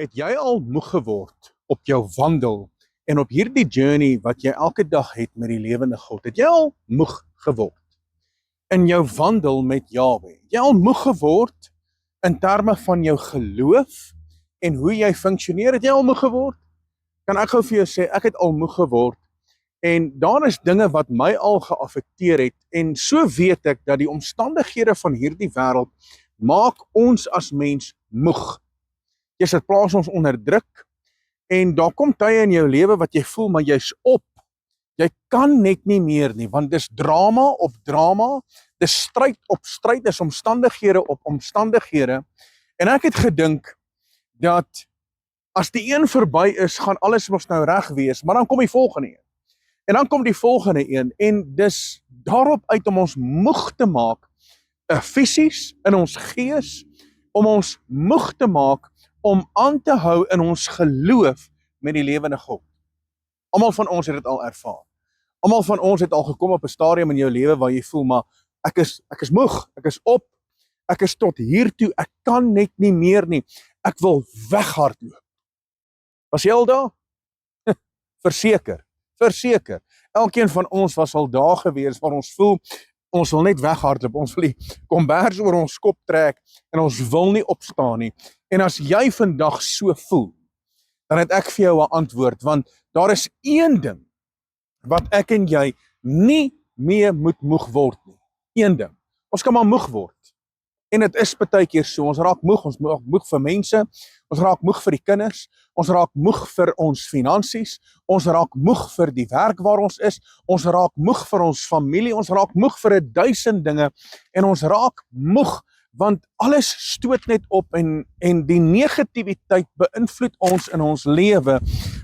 Het jy al moeg geword op jou wandel en op hierdie journey wat jy elke dag het met die lewende God? Het jy al moeg geword in jou wandel met Yahweh? Het jy al moeg geword in terme van jou geloof en hoe jy funksioneer? Het jy al moeg geword? Kan ek gou vir jou sê, ek het al moeg geword en daar is dinge wat my al geaffekteer het en so weet ek dat die omstandighede van hierdie wêreld maak ons as mens moeg. Dit plaas ons onder druk en daar kom tye in jou lewe wat jy voel maar jy's op. Jy kan net nie meer nie, want dis drama op drama, dis stryd op stryd, dis omstandighede op omstandighede. En ek het gedink dat as die een verby is, gaan alles mos nou reg wees, maar dan kom die volgende een. En dan kom die volgende een en dis daarop uit om ons moeg te maak, fisies, in ons gees, om ons moeg te maak om aan te hou in ons geloof met die lewende God. Almal van ons het dit al ervaar. Almal van ons het al gekom op 'n stadium in jou lewe waar jy voel, maar ek is moeg, ek is op, ek is tot hier toe, ek kan net nie meer nie. Ek wil weghardloop. Was jy al daar? Verseker. Elkeen van ons was al daar gewees waar ons voel, ons wil net weghardloop, ons wil die kombers oor ons kop trek en ons wil nie opstaan nie. En as jy vandag so voel, dan het ek vir jou 'n antwoord, want daar is een ding wat ek en jy nie meer moet moeg word nie. Een ding. Ons kan maar moeg word. En dit is partykeer so, ons raak moeg vir mense, ons raak moeg vir die kinders, ons raak moeg vir ons finansies, ons raak moeg vir die werk waar ons is, ons raak moeg vir ons familie, ons raak moeg vir 1000 dinge, en ons raak moeg, want alles stoot net op en die negativiteit beïnvloed ons in ons lewe,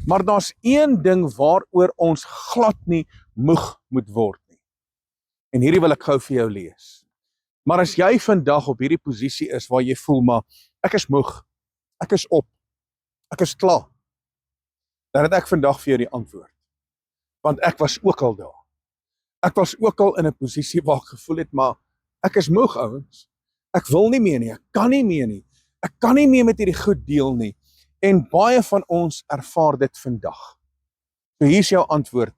maar daar's een ding waaroor ons glad nie moeg moet word nie. En hierdie wil ek gou vir jou lees. Maar as jy vandag op hierdie posisie is waar jy voel, maar ek is moeg, ek is op, ek is klaar, dan het ek vandag vir jou die antwoord. Want ek was ook al daar. Ek was ook al in 'n posisie waar ek gevoel het, maar ek is moeg, ouens. Ek wil nie meer nie, ek kan nie meer nie. Ek kan nie meer met hierdie goed deel nie. En baie van ons ervaar dit vandag. So hier is jou antwoord.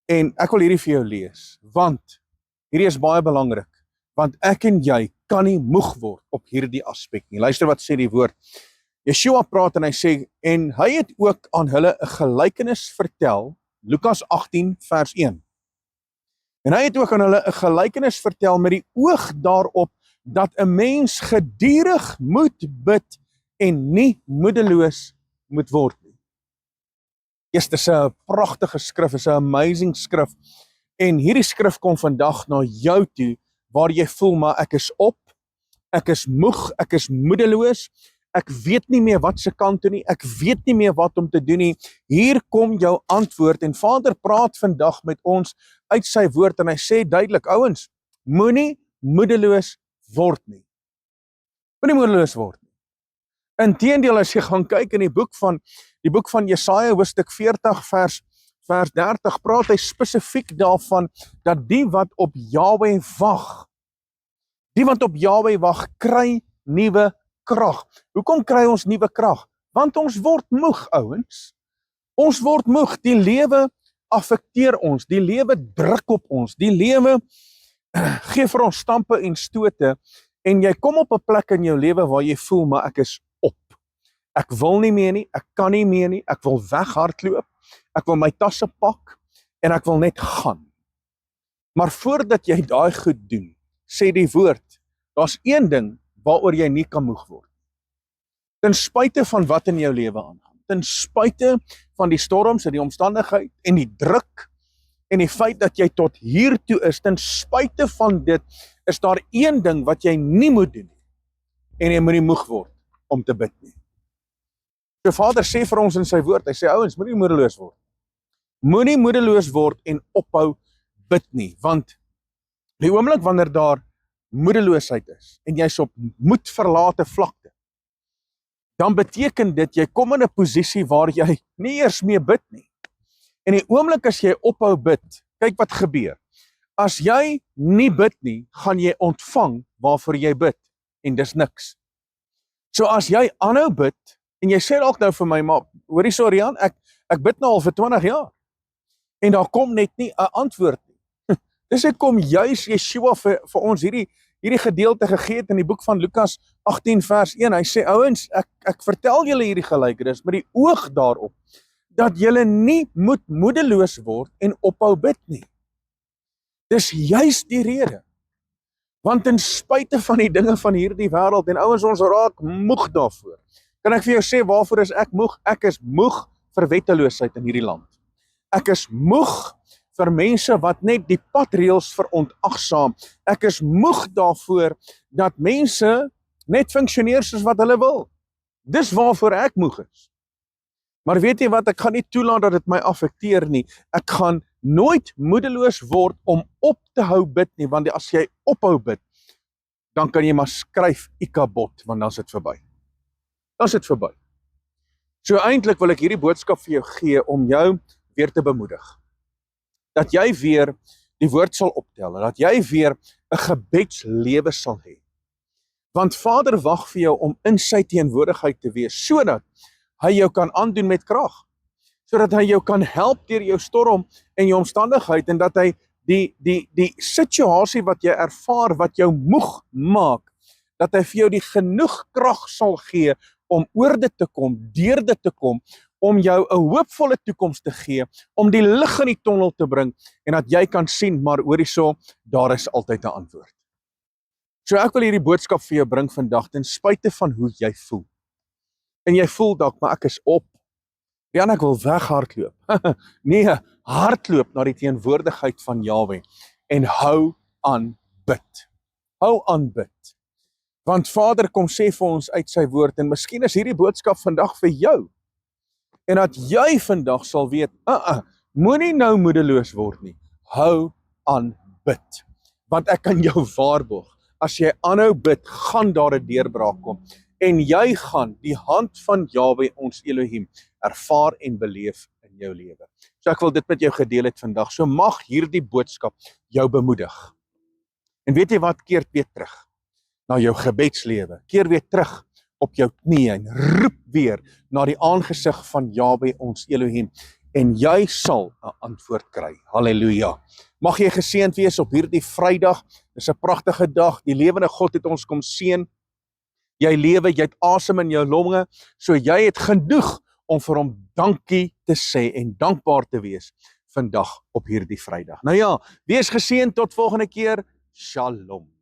En ek wil hierdie vir jou lees, want hierdie is baie belangrik. Want ek en jy kan nie moeg word op hierdie aspek nie. Luister wat sê die woord. Yeshua praat en hy sê, en hy het ook aan hulle 'n gelykenis vertel, Lukas 18 vers 1. En hy het ook aan hulle 'n gelykenis vertel met die oog daarop, dat 'n mens gedurig moet bid en nie moedeloos moet word nie. Dit is 'n pragtige skrif, is 'n amazing skrif. En hierdie skrif kom vandag na jou toe, waar jy voel, maar ek is op, ek is moeg, ek is moedeloos, ek weet nie meer wat se kant toe nie, ek weet nie meer wat om te doen nie. Hier kom jou antwoord en Vader praat vandag met ons uit sy woord en hy sê duidelik, ouens, moenie moedeloos word nie. Moenie moedeloos word nie. Inteendeel, as jy gaan kyk in die boek van Jesaja hoofstuk 40 vers 30 praat hy spesifiek daarvan dat die wat op Yahweh wag, kry nuwe krag. Hoekom kry ons nuwe krag? Want ons word moeg, ouens. Ons word moeg. Die lewe affekteer ons, die lewe druk op ons, die lewe gee vir ons stampe en stote en jy kom op 'n plek in jou lewe waar jy voel, maar ek is op. Ek wil nie meer nie, ek kan nie meer nie, ek wil weghardloop. Ek wil my tasse pak en ek wil net gaan. Maar voordat jy daai goed doen, sê die woord, daar's een ding waaroor jy nie kan moeg word. Ten spyte van wat in jou lewe aangaan, ten spyte van die storms en die omstandigheid en die druk en die feit dat jy tot hier toe is, ten spyte van dit, is daar een ding wat jy nie moet doen en jy moet nie moeg word om te bid nie. So Vader sê vir ons in sy woord, hy sê, ouens, moenie moedeloos word. Moenie moedeloos word en ophou bid nie, want die oomblik wanneer daar moedeloosheid is, en jy's op moedverlate vlakte, dan beteken dit, jy kom in 'n posisie waar jy nie eers meer bid nie. En die oomblik as jy ophou bid, kyk wat gebeur. As jy nie bid nie, gaan jy ontvang waarvoor jy bid, en dis niks. So as jy aanhou bid, En jy sê dalk nou vir my, maar hoorie so Rian, ek bid nou al vir 20 jaar. En daar kom net nie 'n antwoord nie. Dis ek kom juis Yeshua vir ons hierdie gedeelte gegee het in die boek van Lukas 18 vers 1. Hy sê, ouens, ek vertel julle hierdie gelykenis met die oog daarop, dat julle nie moet moedeloos word en ophou bid nie. Dis juis die rede. Want ten spyte van die dinge van hierdie wêreld, en ouens, ons raak moeg daarvoor. Kan ek vir jou sê, waarvoor is ek moeg? Ek is moeg vir wetteloosheid in hierdie land. Ek is moeg vir mense wat net die padreëls verontagsaam. Ek is moeg daarvoor dat mense net funksioneer soos wat hulle wil. Dis waarvoor ek moeg is. Maar weet jy wat, ek gaan nie toelaat dat dit my affekteer nie. Ek gaan nooit moedeloos word om op te hou bid nie, want as jy ophou bid, dan kan jy maar skryf Ikabod, want dan is dit verby. Dan is dit verby. So eintlik wil ek hierdie boodskap vir jou gee om jou weer te bemoedig. Dat jy weer die woord sal optel, dat jy weer 'n gebedslewe sal hê. Want Vader wag vir jou om in sy teenwoordigheid te wees, sodat hy jou kan aandoen met krag. Sodat hy jou kan help deur jou storm en jou omstandigheid, en dat hy die situasie wat jy ervaar, wat jou moeg maak, dat hy vir jou die genoeg krag sal gee om oor dit te kom, deur dit te kom, om jou 'n hoopvolle toekoms te gee, om die lig in die tonnel te bring, en dat jy kan sien, maar hoor hierso, daar is altyd 'n antwoord. So ek wil hierdie boodskap vir jou bring vandag, ten spyte van hoe jy voel. En jy voel dalk, maar ek is op. Rian, ek wil weghardloop. Nee, hardloop na die teenwoordigheid van Jahwe, en hou aan bid. Hou aan bid. Want Vader kom sê vir ons uit sy woord, en miskien is hierdie boodskap vandag vir jou, en dat jy vandag sal weet, moenie nou moedeloos word nie, hou aan bid. Want ek kan jou waarborg, as jy aanhou bid, gaan daar 'n deurbraak kom, en jy gaan die hand van Jahwe ons Elohim ervaar en beleef in jou lewe. So ek wil dit met jou gedeel het vandag, so mag hierdie boodskap jou bemoedig. En weet jy wat, keer weer terug na jou gebedslewe, keer weer terug op jou knieë en roep weer na die aangesig van Jahwe ons Elohim, en jy sal 'n antwoord kry. Halleluja. Mag jy geseënd wees op hierdie Vrydag. Dis 'n pragtige dag. Die lewende God het ons kom seën. Jy lewe, jy het asem in jou longe, so jy het genoeg om vir hom dankie te sê en dankbaar te wees vandag op hierdie Vrydag. Nou ja, wees geseënd tot volgende keer. Shalom.